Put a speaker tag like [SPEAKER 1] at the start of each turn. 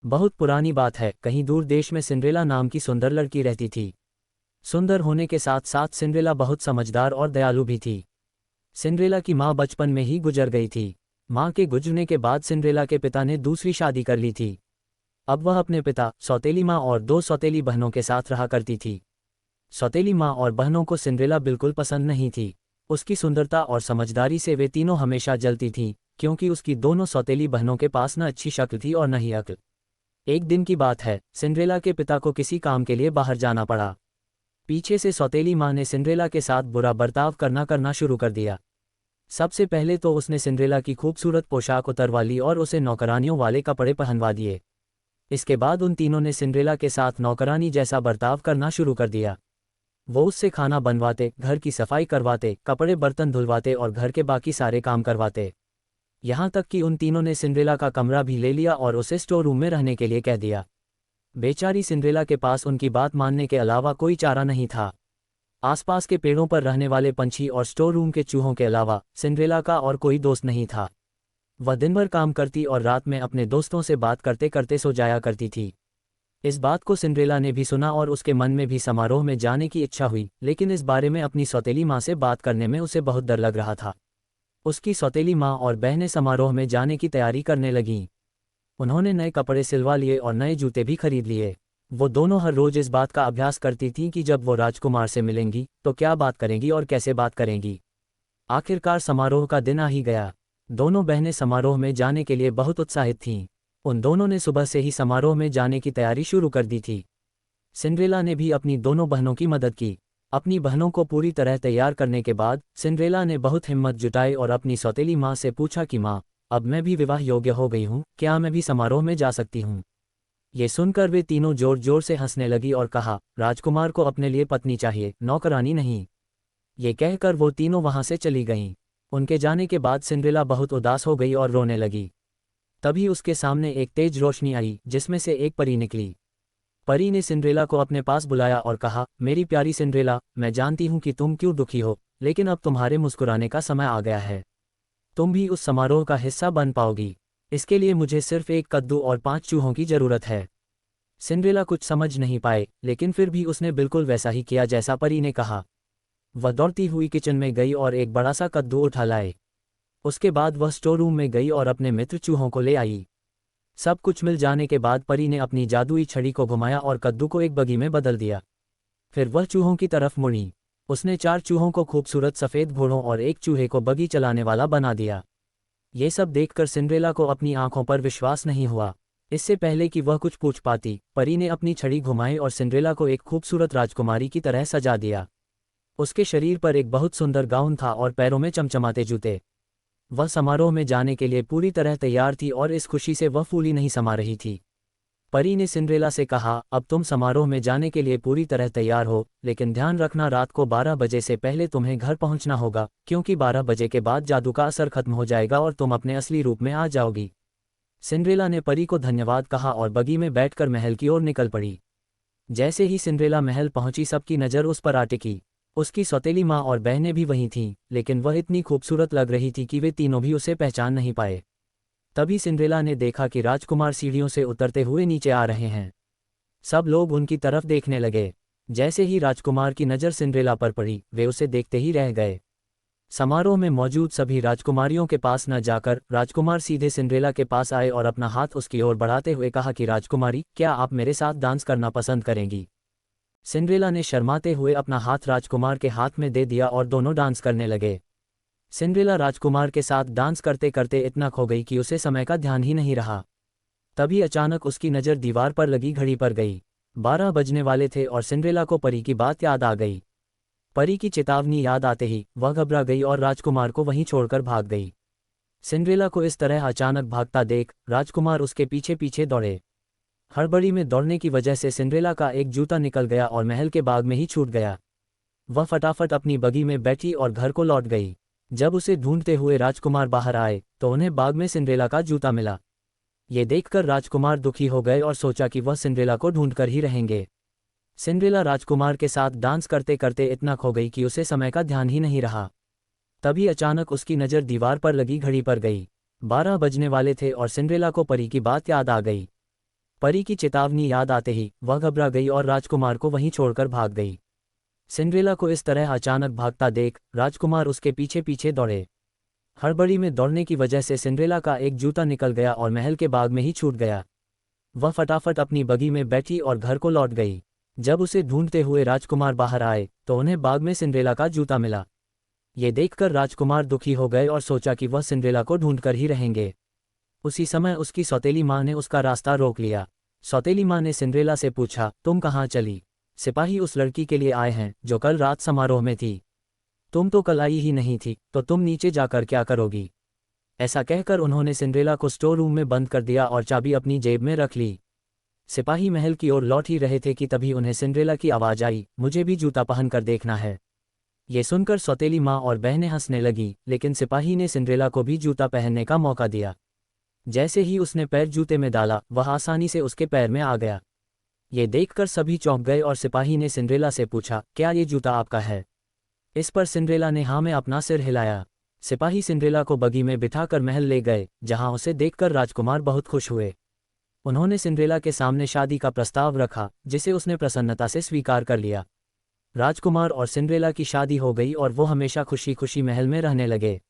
[SPEAKER 1] बहुत पुरानी बात है, कहीं दूर देश में सिंड्रेला नाम की सुंदर लड़की रहती थी। सुंदर होने के साथ साथ सिंड्रेला बहुत समझदार और दयालु भी थी। सिंड्रेला की माँ बचपन में ही गुजर गई थी। माँ के गुजरने के बाद सिंड्रेला के पिता ने दूसरी शादी कर ली थी। अब वह अपने पिता, सौतेली माँ और दो सौतेली बहनों के साथ रहा करती थी। सौतेली माँ और बहनों को सिंड्रेला बिल्कुल पसंद नहीं थी। उसकी सुंदरता और समझदारी से वे तीनों हमेशा जलती थीं, क्योंकि उसकी दोनों सौतेली बहनों के पास न अच्छी शक्ल थी और न ही अक्ल। एक दिन की बात है, सिंड्रेला के पिता को किसी काम के लिए बाहर जाना पड़ा। पीछे से सौतेली माँ ने सिंड्रेला के साथ बुरा बर्ताव करना शुरू कर दिया। सबसे पहले तो उसने सिंड्रेला की खूबसूरत पोशाक उतरवा ली और उसे नौकरानियों वाले कपड़े पहनवा दिए। इसके बाद उन तीनों ने सिंड्रेला के साथ नौकरानी जैसा बर्ताव करना शुरू कर दिया। वो उससे खाना बनवाते, घर की सफाई करवाते, कपड़े बर्तन धुलवाते और घर के बाकी सारे काम करवाते। यहाँ तक कि उन तीनों ने सिंड्रेला का कमरा भी ले लिया और उसे स्टोर रूम में रहने के लिए कह दिया। बेचारी सिंड्रेला के पास उनकी बात मानने के अलावा कोई चारा नहीं था। आसपास के पेड़ों पर रहने वाले पंछी और स्टोर रूम के चूहों के अलावा सिंड्रेला का और कोई दोस्त नहीं था। वह दिन भर काम करती और रात में अपने दोस्तों से बात करते करते सो जाया करती थी। इस बात को सिंड्रेला ने भी सुना और उसके मन में भी समारोह में जाने की इच्छा हुई, लेकिन इस बारे में अपनी सौतेली माँ से बात करने में उसे बहुत डर लग रहा था। उसकी सौतेली माँ और बहनें समारोह में जाने की तैयारी करने लगीं। उन्होंने नए कपड़े सिलवा लिए और नए जूते भी खरीद लिए। वो दोनों हर रोज इस बात का अभ्यास करती थीं कि जब वो राजकुमार से मिलेंगी तो क्या बात करेंगी और कैसे बात करेंगी। आखिरकार समारोह का दिन आ ही गया। दोनों बहनें समारोह में जाने के लिए बहुत उत्साहित थीं। उन दोनों ने सुबह से ही समारोह में जाने की तैयारी शुरू कर दी थी। सिंड्रेला ने भी अपनी दोनों बहनों की मदद की। अपनी बहनों को पूरी तरह तैयार करने के बाद सिंड्रेला ने बहुत हिम्मत जुटाई और अपनी सौतेली माँ से पूछा कि माँ, अब मैं भी विवाह योग्य हो गई हूँ, क्या मैं भी समारोह में जा सकती हूँ। ये सुनकर वे तीनों जोर जोर से हंसने लगी और कहा, राजकुमार को अपने लिए पत्नी चाहिए, नौकरानी नहीं। ये कहकर वो तीनों वहां से चली गईं। उनके जाने के बाद सिंड्रेला बहुत उदास हो गई और रोने लगी। तभी उसके सामने एक तेज रोशनी आई जिसमें से एक परी निकली। परी ने सिंड्रेला को अपने पास बुलाया और कहा, मेरी प्यारी सिंड्रेला, मैं जानती हूँ कि तुम क्यों दुखी हो, लेकिन अब तुम्हारे मुस्कुराने का समय आ गया है। तुम भी उस समारोह का हिस्सा बन पाओगी। इसके लिए मुझे सिर्फ एक कद्दू और 5 चूहों की जरूरत है। सिंड्रेला कुछ समझ नहीं पाए, लेकिन फिर भी उसने बिल्कुल वैसा ही किया जैसा परी ने कहा। वह दौड़ती हुई किचन में गई और एक बड़ा सा कद्दू उठा लाए। उसके बाद वह स्टोर रूम में गई और अपने मित्र चूहों को ले आई। सब कुछ मिल जाने के बाद परी ने अपनी जादुई छड़ी को घुमाया और कद्दू को एक बगी में बदल दिया। फिर वह चूहों की तरफ मुड़ी। उसने 4 चूहों को खूबसूरत सफ़ेद घोड़ों और एक चूहे को बगी चलाने वाला बना दिया। ये सब देखकर सिंड्रेला को अपनी आंखों पर विश्वास नहीं हुआ। इससे पहले कि वह कुछ पूछ पाती, परी ने अपनी छड़ी घुमाई और सिंड्रेला को एक खूबसूरत राजकुमारी की तरह सजा दिया। उसके शरीर पर एक बहुत सुंदर गाउन था और पैरों में चमचमाते जूते। वह समारोह में जाने के लिए पूरी तरह तैयार थी और इस खुशी से वह फूली नहीं समा रही थी। परी ने सिंड्रेला से कहा, अब तुम समारोह में जाने के लिए पूरी तरह तैयार हो, लेकिन ध्यान रखना रात को 12 बजे से पहले तुम्हें घर पहुंचना होगा, क्योंकि 12 बजे के बाद जादू का असर खत्म हो जाएगा और तुम अपने असली रूप में आ जाओगी। सिंड्रेला ने परी को धन्यवाद कहा और बगी में बैठकर महल की ओर निकल पड़ी। जैसे ही सिंड्रेला महल पहुंची सबकी नज़र उस पर आ टिकी। उसकी सौतेली माँ और बहनें भी वहीं थीं, लेकिन वह इतनी खूबसूरत लग रही थी कि वे तीनों भी उसे पहचान नहीं पाए। तभी सिंड्रेला ने देखा कि राजकुमार सीढ़ियों से उतरते हुए नीचे आ रहे हैं। सब लोग उनकी तरफ देखने लगे। जैसे ही राजकुमार की नज़र सिंड्रेला पर पड़ी, वे उसे देखते ही रह गए। समारोह में मौजूद सभी राजकुमारियों के पास न जाकर राजकुमार सीधे सिंड्रेला के पास आए और अपना हाथ उसकी ओर बढ़ाते हुए कहा कि राजकुमारी, क्या आप मेरे साथ डांस करना पसंद करेंगी। सिंड्रेला ने शर्माते हुए अपना हाथ राजकुमार के हाथ में दे दिया और दोनों डांस करने लगे। सिंड्रेला राजकुमार के साथ डांस करते करते इतना खो गई कि उसे समय का ध्यान ही नहीं रहा। तभी अचानक उसकी नज़र दीवार पर लगी घड़ी पर गई। 12 बजने वाले थे और सिंड्रेला को परी की बात याद आ गई। परी की चेतावनी याद आते ही वह घबरा गई और राजकुमार को वहीं छोड़कर भाग गई। सिंड्रेला को इस तरह अचानक भागता देख राजकुमार उसके पीछे पीछे दौड़े। हड़बड़ी में दौड़ने की वजह से सिंड्रेला का एक जूता निकल गया और महल के बाग में ही छूट गया। वह फटाफट अपनी बगी में बैठी और घर को लौट गई। जब उसे ढूंढते हुए राजकुमार बाहर आए तो उन्हें बाग में सिंड्रेला का जूता मिला। ये देखकर राजकुमार दुखी हो गए और सोचा कि वह सिंड्रेला को ढूंढकर ही रहेंगे। सिंड्रेला राजकुमार के साथ डांस करते करते इतना खो गई कि उसे समय का ध्यान ही नहीं रहा। तभी अचानक उसकी नज़र दीवार पर लगी घड़ी पर गई। 12 बजने वाले थे और सिंड्रेला को परी की बात याद आ गई। परी की चेतावनी याद आते ही वह घबरा गई और राजकुमार को वहीं छोड़कर भाग गई। सिंड्रेला को इस तरह अचानक भागता देख राजकुमार उसके पीछे पीछे दौड़े। हड़बड़ी में दौड़ने की वजह से सिंड्रेला का एक जूता निकल गया और महल के बाग में ही छूट गया। वह फटाफट अपनी बगी में बैठी और घर को लौट गई। जब उसे ढूंढते हुए राजकुमार बाहर आए तो उन्हें बाग में सिंड्रेला का जूता मिला। ये देखकर राजकुमार दुखी हो गए और सोचा कि वह सिंड्रेला को ढूंढकर ही रहेंगे। उसी समय उसकी सौतेली माँ ने उसका रास्ता रोक लिया। सौतेली माँ ने सिंड्रेला से पूछा, तुम कहाँ चली? सिपाही उस लड़की के लिए आए हैं जो कल रात समारोह में थी। तुम तो कल आई ही नहीं थी, तो तुम नीचे जाकर क्या करोगी? ऐसा कहकर उन्होंने सिंड्रेला को स्टोर रूम में बंद कर दिया और चाबी अपनी जेब में रख ली। सिपाही महल की ओर लौट ही रहे थे कि तभी उन्हें सिंड्रेला की आवाज़ आई, मुझे भी जूता पहन कर देखना है। ये सुनकर सौतेली माँ और बहनें हंसने लगी, लेकिन सिपाही ने सिंड्रेला को भी जूता पहनने का मौका दिया। जैसे ही उसने पैर जूते में डाला वह आसानी से उसके पैर में आ गया। ये देखकर सभी चौंक गए और सिपाही ने सिंड्रेला से पूछा, क्या ये जूता आपका है? इस पर सिंड्रेला ने हाँ में अपना सिर हिलाया। सिपाही सिंड्रेला को बगी में बिठाकर महल ले गए, जहां उसे देखकर राजकुमार बहुत खुश हुए। उन्होंने सिंड्रेला के सामने शादी का प्रस्ताव रखा, जिसे उसने प्रसन्नता से स्वीकार कर लिया। राजकुमार और सिंड्रेला की शादी हो गई और वो हमेशा खुशी खुशी महल में रहने लगे।